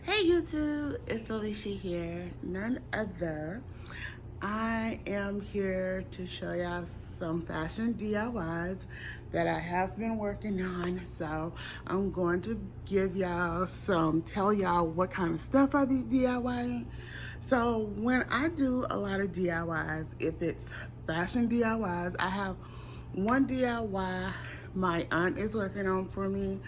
Hey YouTube, it's Alicia here, none other. I am here to show y'all some fashion DIYs that I have been working on. So I'm going to give y'all tell y'all what kind of stuff I be DIYing. So when I do a lot of DIYs, if it's fashion DIYs, I have one DIY my aunt is working on for me.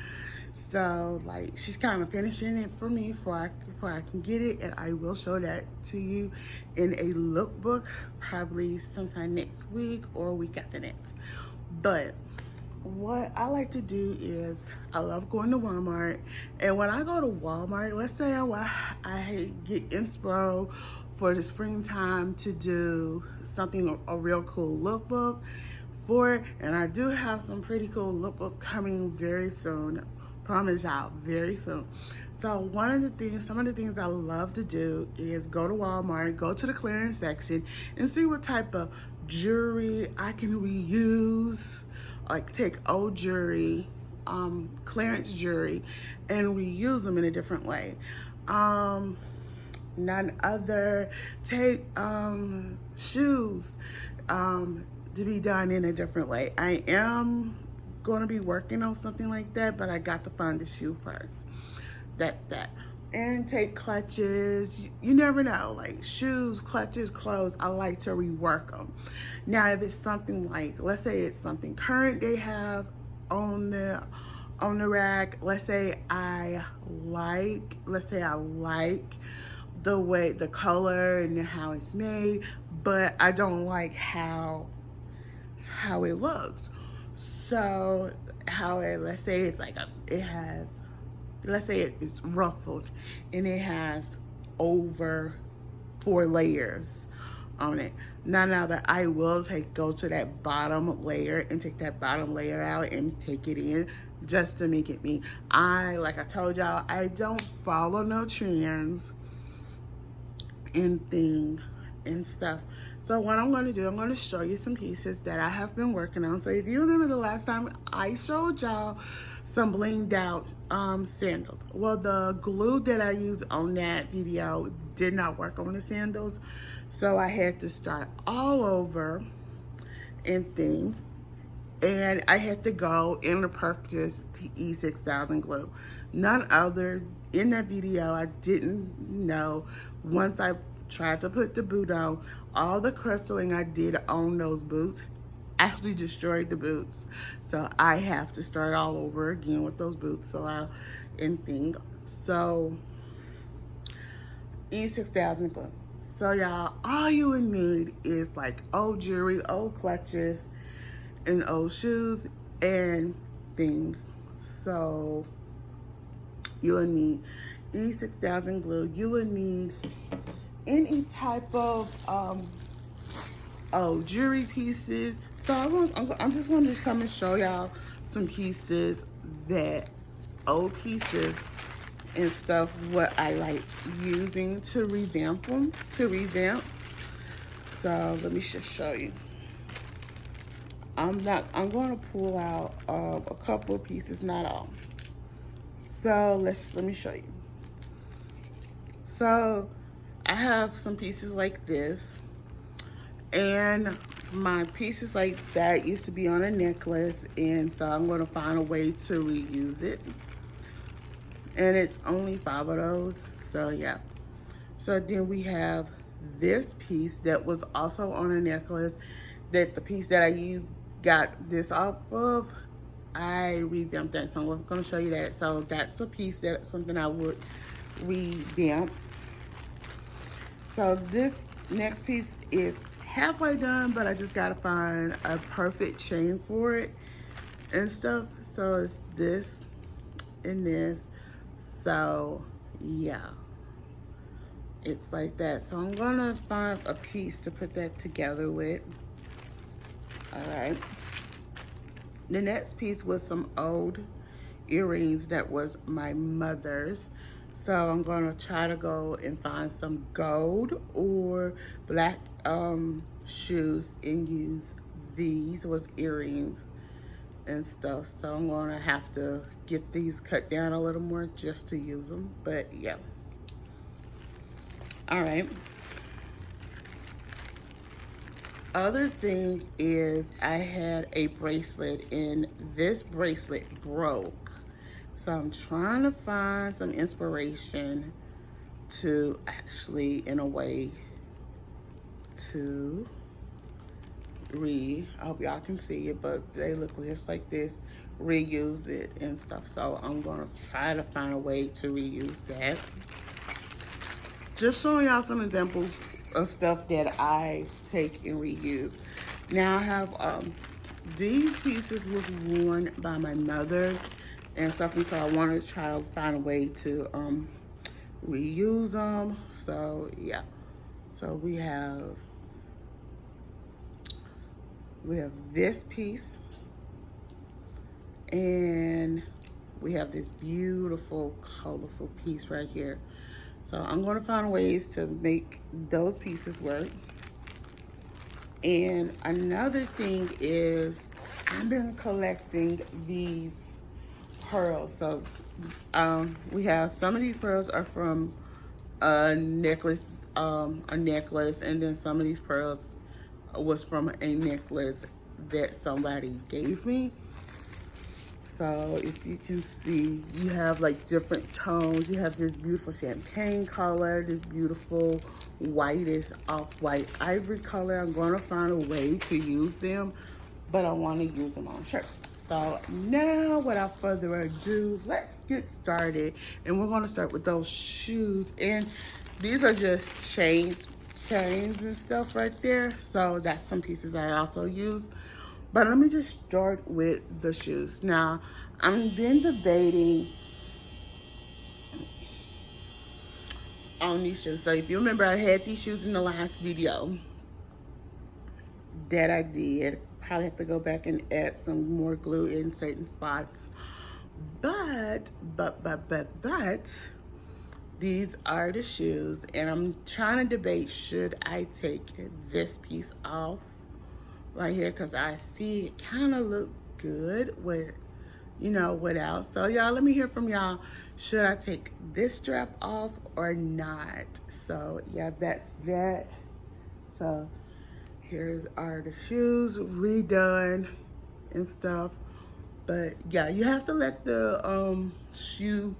So like she's kind of finishing it for me before I can get it, and I will show that to you in a lookbook probably sometime next week or week after next. But what I like to do is I love going to Walmart, and when I go to Walmart, let's say I get inspo for the springtime to do something, a real cool lookbook for it, and I do have some pretty cool lookbooks coming very soon. Promise y'all, very soon. So some of the things I love to do is go to Walmart, go to the clearance section, and see what type of jewelry I can reuse. Like take old jewelry, clearance jewelry, and reuse them in a different way. None other, take shoes to be done in a different way. I am going to be working on something like that, but I got to find the shoe first. That's that. And take clutches. You never know, like shoes, clutches, clothes, I like to rework them. Now if it's something like, let's say it's something current they have on the rack, let's say I like the way, the color and how it's made, but I don't like how it looks. So let's say it's like let's say it's ruffled and it has over 4 layers on it. Now that I will go to that bottom layer and take that bottom layer out and take it in just to make it me. Like I told y'all, I don't follow no trends and stuff. So what I'm going to do, I'm going to show you some pieces that I have been working on. So if you remember the last time I showed y'all some blinged out sandals. Well, the glue that I used on that video did not work on the sandals. So I had to start all over and I had to go and purchase the E6000 glue. None other, in that video, I didn't know, once I tried to put the boot on, all the crystalling I did on those boots actually destroyed the boots. So I have to start all over again with those boots. So E6000 glue. So y'all, all you would need is like old jewelry, old clutches, and old shoes and things. So you would need E6000 glue. You would need any type of jewelry pieces. So I'm just going to come and show y'all some pieces, old pieces and stuff, what I like using to revamp them, So let me just show you. I'm going to pull out a couple of pieces, not all. So let me show you. So I have some pieces like this, and my pieces like that used to be on a necklace, and so I'm going to find a way to reuse it. And it's only 5 of those, so yeah. So then we have this piece that was also on a necklace, that the piece that I got this off of, I revamped that, so I'm going to show you that. So that's a piece, that's something I would revamp. So this next piece is halfway done, but I just gotta find a perfect chain for it and stuff. So it's this and this. So yeah, it's like that. So I'm gonna find a piece to put that together with. All right. The next piece was some old earrings that was my mother's. So I'm going to try to go and find some gold or black shoes and use these was earrings and stuff. So I'm going to have to get these cut down a little more just to use them. But yeah. All right. Other thing is I had a bracelet and this bracelet broke. So I'm trying to find some inspiration to actually, in a way, to I hope y'all can see it, but they look just like this, reuse it and stuff. So I'm gonna try to find a way to reuse that. Just showing y'all some examples of stuff that I take and reuse. Now I have these pieces was worn by my mother and stuff, and so I wanted to try to find a way to reuse them. So yeah, so we have this piece, and we have this beautiful colorful piece right here. So I'm going to find ways to make those pieces work. And another thing is I've been collecting these pearls. So we have some of these pearls are from a necklace, and then some of these pearls was from a necklace that somebody gave me. So if you can see, you have like different tones. You have this beautiful champagne color, this beautiful whitish off-white ivory color. I'm gonna find a way to use them, but I wanna use them on shirt. So now, without further ado, let's get started. And we're gonna start with those shoes. And these are just chains and stuff right there. So that's some pieces I also use. But let me just start with the shoes. Now, I've been debating on these shoes. So if you remember, I had these shoes in the last video that I did. Probably have to go back and add some more glue in certain spots. But, these are the shoes. And I'm trying to debate, should I take this piece off right here, because I see it kind of look good with, you know, without. So y'all, let me hear from y'all. Should I take this strap off or not? So yeah, that's that. So here's are the shoes redone and stuff. But yeah, you have to let the shoe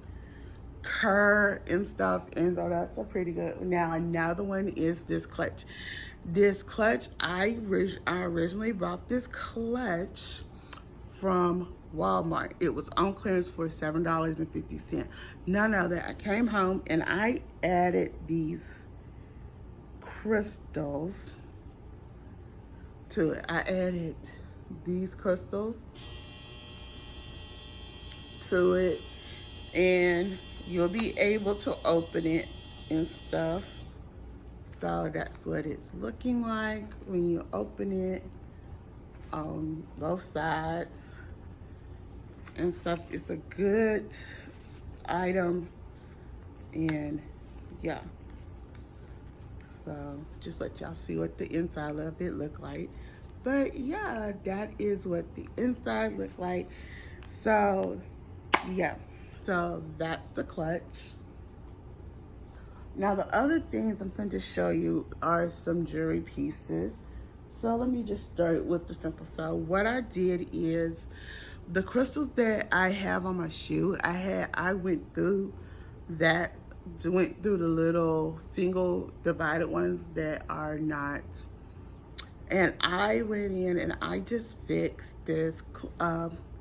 curl and stuff, and so that's a pretty good. Now another one is this clutch. This clutch, I originally bought this clutch from Walmart. It was on clearance for $7.50. None other. I came home and I added these crystals to it. I added these crystals to it, and you'll be able to open it and stuff. So that's what it's looking like when you open it on both sides and stuff. It's a good item, and yeah. So just let y'all see what the inside of it look like. But yeah, that is what the inside look like. So yeah, so that's the clutch. Now the other things I'm going to show you are some jewelry pieces. So let me just start with the simple. So what I did is the crystals that I have on my shoe, I went through the little single divided ones that are not. And I went in and I just fixed this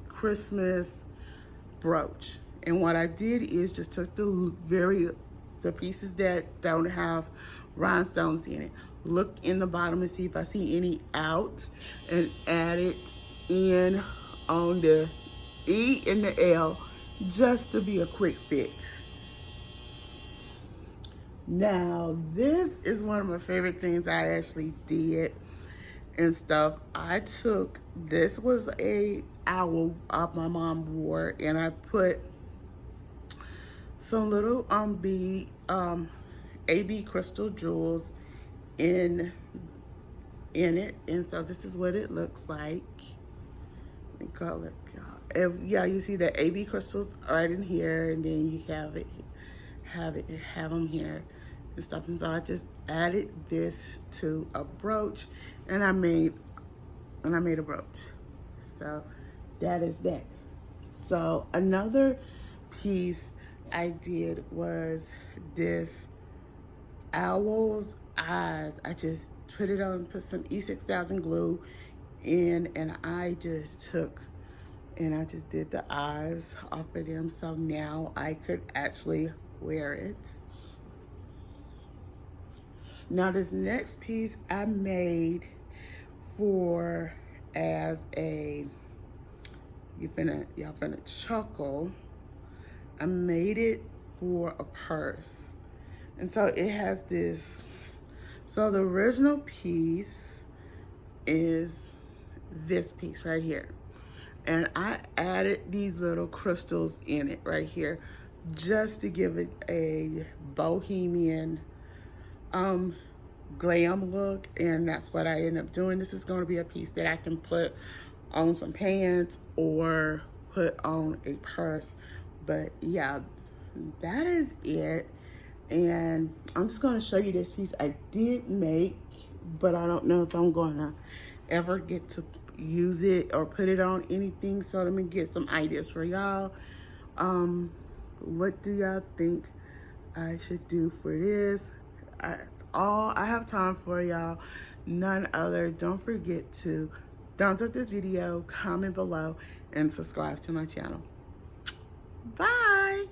Christmas brooch. And what I did is just took the pieces that don't have rhinestones in it, look in the bottom and see if I see any out, and add it in on the E and the L just to be a quick fix. Now this is one of my favorite things I actually did and stuff. I took, this was a owl my mom wore, and I put some little AB crystal jewels in it, and so this is what it looks like. Let me call it, yeah, you see the AB crystals right in here, and then you have them here, and stuff. And so I just added this to a brooch, and I made a brooch. So that is that. So another piece I did was this owl's eyes. I just put it on, put some E6000 glue in, and I just did the eyes off of them, so now I could actually wear it. Now this next piece I made for as a, y'all finna chuckle, I made it for a purse. And so it has this, so the original piece is this piece right here. And I added these little crystals in it right here just to give it a bohemian glam look, and that's what I end up doing. This is going to be a piece that I can put on some pants or put on a purse. But yeah, that is it. And I'm just going to show you this piece I did make, but I don't know if I'm going to ever get to use it or put it on anything. So let me get some ideas for y'all. What do y'all think I should do for this? That's all I have time for, y'all. None other. Don't forget to thumbs up this video, comment below, and subscribe to my channel. Bye.